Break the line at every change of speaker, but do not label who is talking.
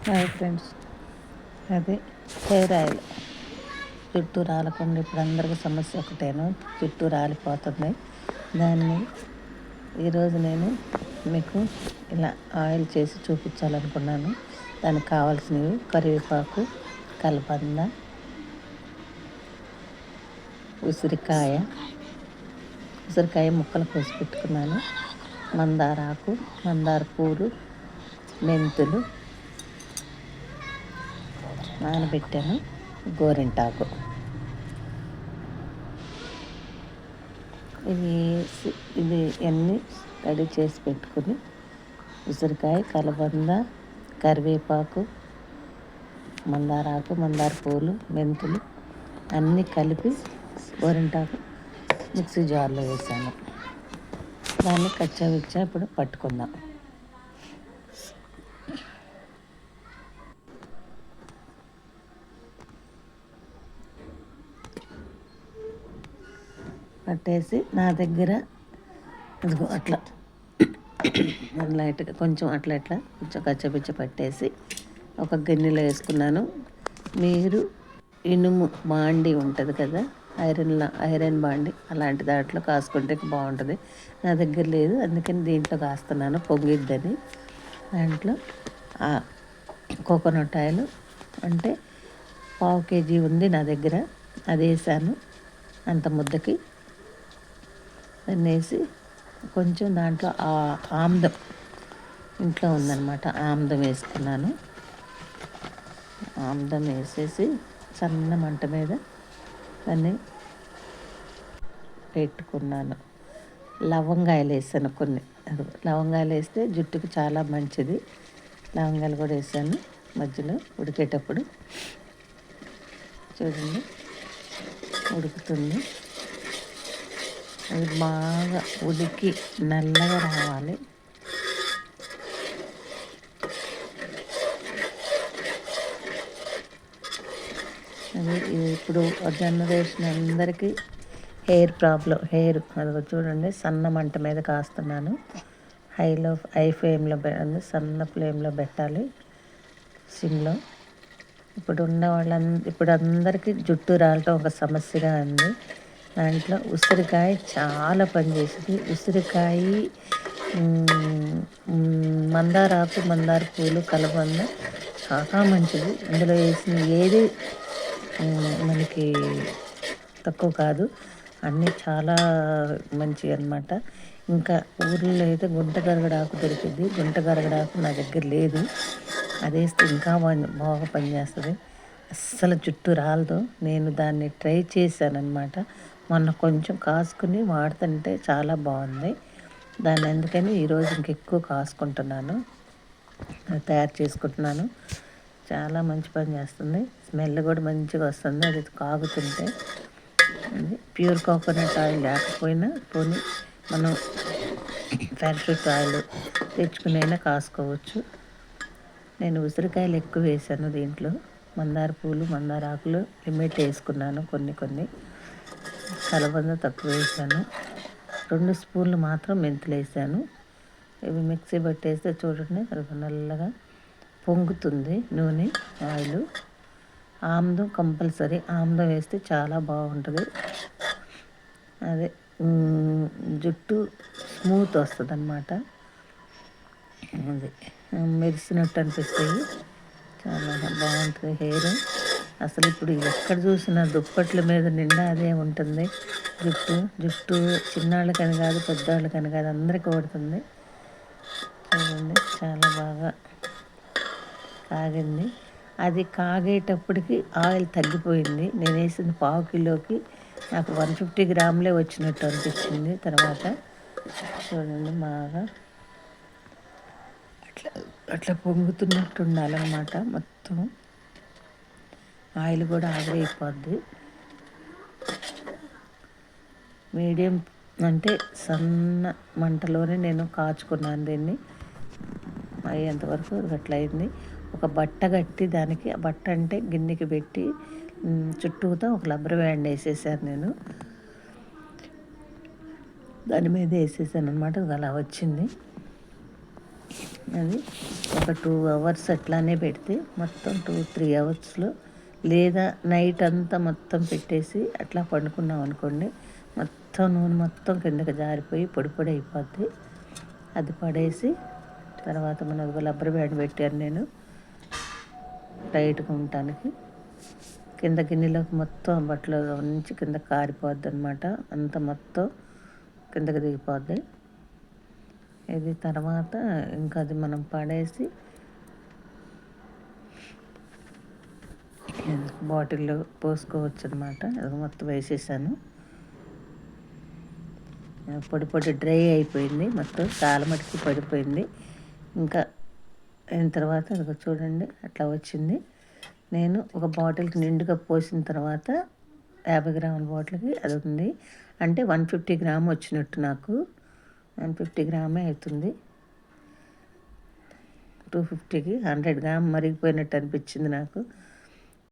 Hi friends, అది hair oil. జుట్టు రాలకుండా ఇప్పుడు అందరికీ సమస్య ఒకటేను, జుట్టు రాలిపోతుంది. దాన్ని ఈరోజు నేను మీకు ఇలా ఆయిల్ చేసి చూపించాలనుకున్నాను. దానికి కావాల్సినవి కరివేపాకు, కలబంద, ఉసిరికాయ ముక్కలు కోసి పెట్టుకున్నాను, మందారాకు, మందార పూలు, మెంతులు నానబెట్టాను, గోరింటాకు. ఇది అన్నీ రెడీ చేసి పెట్టుకుని ఉసిరికాయ, కలబంద, కరివేపాకు, మందారాకు, మందార పూలు, మెంతులు అన్నీ కలిపి గోరింటాకు మిక్సీ జార్లో వేసాను. దాన్ని కచ్చావిచ్చా ఇప్పుడు పట్టుకుందాం. పట్టేసి నా దగ్గర ఇదిగో అట్లా లైట్గా కొంచెం అట్లా కొంచెం కచ్చపిచ్చ పట్టేసి ఒక గిన్నెలో వేసుకున్నాను. మీరు ఇనుము బాండి ఉంటుంది కదా, ఐరన్ బాండి, అలాంటి దాంట్లో కాసుకుంటే బాగుంటుంది. నా దగ్గర లేదు, అందుకని దీంట్లో కాస్తున్నాను, పొంగిద్దని. దాంట్లో కోకోనట్ ఆయిల్ అంటే 1/2 kg ఉంది నా దగ్గర, అది వేసాను. అంత ముద్దకి దాన్ని వేసి కొంచెం దాంట్లో ఆముదం ఇంట్లో ఉందన్నమాట, ఆముదం వేసుకున్నాను. ఆముదం వేసేసి సన్న మంట మీద దాన్ని పెట్టుకున్నాను. లవంగాయలు వేసాను కొన్ని, లవంగాయలు వేస్తే జుట్టుకి చాలా మంచిది. లవంగాయలు కూడా వేసాను మధ్యలో ఉడికేటప్పుడు. చూడండి ఉడుకుతుంది, అది బాగా ఉడికి నల్లగా రావాలి. అది ఇప్పుడు జనరేషన్ అందరికీ హెయిర్ ప్రాబ్లం. అది చూడండి, సన్న మంట మీద కాస్తున్నాను. హై ఫ్లేమ్లో సన్న ఫ్లేమ్లో పెట్టాలి, సిమ్లో. ఇప్పుడు అందరికీ జుట్టు రాలటం ఒక సమస్యగా ఉంది. దాంట్లో ఉసిరికాయ చాలా పనిచేసింది. ఉసిరికాయ, మందారాకు, మందార పూలు, కలబంద చాలా మంచిది. అందులో వేసిన ఏది మనకి తక్కువ కాదు, అన్నీ చాలా మంచివి అన్నమాట. ఇంకా ఊర్లో అయితే గుంట గరగడాకు దొరికింది. గుంట గరగడాకు నా దగ్గర లేదు, అది వేస్తే ఇంకా బాగా పనిచేస్తుంది. అస్సలు జుట్టు రాలదు. నేను దాన్ని ట్రై చేశాను అన్నమాట. మొన్న కొంచెం కాసుకుని వాడుతుంటే చాలా బాగుంది. దాన్ని అందుకని ఈరోజు ఇంకెక్కువ కాసుకుంటున్నాను, తయారు చేసుకుంటున్నాను. చాలా మంచి పని చేస్తుంది, స్మెల్ కూడా మంచిగా వస్తుంది అది కాగుతుంటే. అది ప్యూర్ కోకోనట్ ఆయిల్ లేకపోయినా పోనీ మనం ప్యాకెట్ ఆయిల్ తెచ్చుకునైనా కాసుకోవచ్చు. నేను ఉసిరికాయలు ఎక్కువ వేసాను దీంట్లో. మందార పూలు, మందార ఆకులు లిమిట్ వేసుకున్నాను, కొన్ని. కలబంద తక్కువ వేసాను. 2 స్పూన్లు మాత్రం మెంతులు వేసాను. ఇవి మిక్సీ పట్టేస్తే చూడండి, అది నల్లగా పొంగుతుంది నూనె, ఆయిల్. ఆముదం కంపల్సరీ, ఆముదం వేస్తే చాలా బాగుంటుంది. అదే జుట్టు స్మూత్ వస్తుంది అన్నమాట. అది మెరిసినట్టు అనిపిస్తాయి, చాలా బాగుంటుంది హెయిర్. అసలు ఇప్పుడు ఎక్కడ చూసినా దుప్పట్ల మీద నిండా అదే ఉంటుంది. జుట్టు చిన్నాళ్ళకని కాదు, పెద్దవాళ్ళకని కాదు, అందరికీ పడుతుంది. చూడండి చాలా బాగా కాగింది. అది కాగేటప్పటికి ఆయిల్ తగ్గిపోయింది. నేను వేసిన 1/2 కిలోకి నాకు 150 గ్రాములే వచ్చినట్టు అనిపించింది. తర్వాత చూడండి బాగా అట్లా పొంగుతున్నట్టు ఉండాలన్నమాట. మొత్తం ఆయిల్ కూడా ఆవిరైపోద్ది. మీడియం అంటే సన్న మంటలోనే నేను కాచుకున్నాను దీన్ని. అయ్యేంతవరకు అట్లా అయింది. ఒక బట్ట కట్టి దానికి, ఆ బట్ట అంటే గిన్నెకి పెట్టి చుట్టూతో ఒక రబ్బర్ బ్యాండ్ వేసేసాను నేను. దాని మీద వేసేసాను అనమాట. అలా వచ్చింది. అది ఒక 2 అవర్స్ అట్లానే పెడితే మొత్తం 2-3 అవర్స్లో, లేదా నైట్ అంతా మొత్తం పెట్టేసి అట్లా పండుకున్నాం అనుకోండి, మొత్తం నూనె మొత్తం కిందకి జారిపోయి పొడి పొడి అయిపోద్ది. అది పడేసి తర్వాత మనం రబ్బర్ బ్యాండ్ పెట్టాను నేను టైట్గా ఉండటానికి. కింద గిన్నెలోకి మొత్తం బట్టలు నుంచి కింద కారిపోద్ది అనమాట, అంత మొత్తం కిందకి దిగిపోద్ది. ఇది తర్వాత ఇంకా అది మనం పడేసి బాటిల్లో పోసుకోవచ్చు అనమాట. అది మొత్తం వేసేసాను. పొడి పొడి డ్రై అయిపోయింది, మొత్తం చాలా మటుకు పడిపోయింది. ఇంకా అయిన తర్వాత అది చూడండి అట్లా వచ్చింది. నేను ఒక బాటిల్కి నిండుగా పోసిన తర్వాత 50 గ్రాముల బాటిల్కి అది ఉంది అంటే 150 గ్రామ్ వచ్చినట్టు, నాకు 150 గ్రామే అవుతుంది. 250కి 100 గ్రామ్ మరిగిపోయినట్టు అనిపించింది నాకు.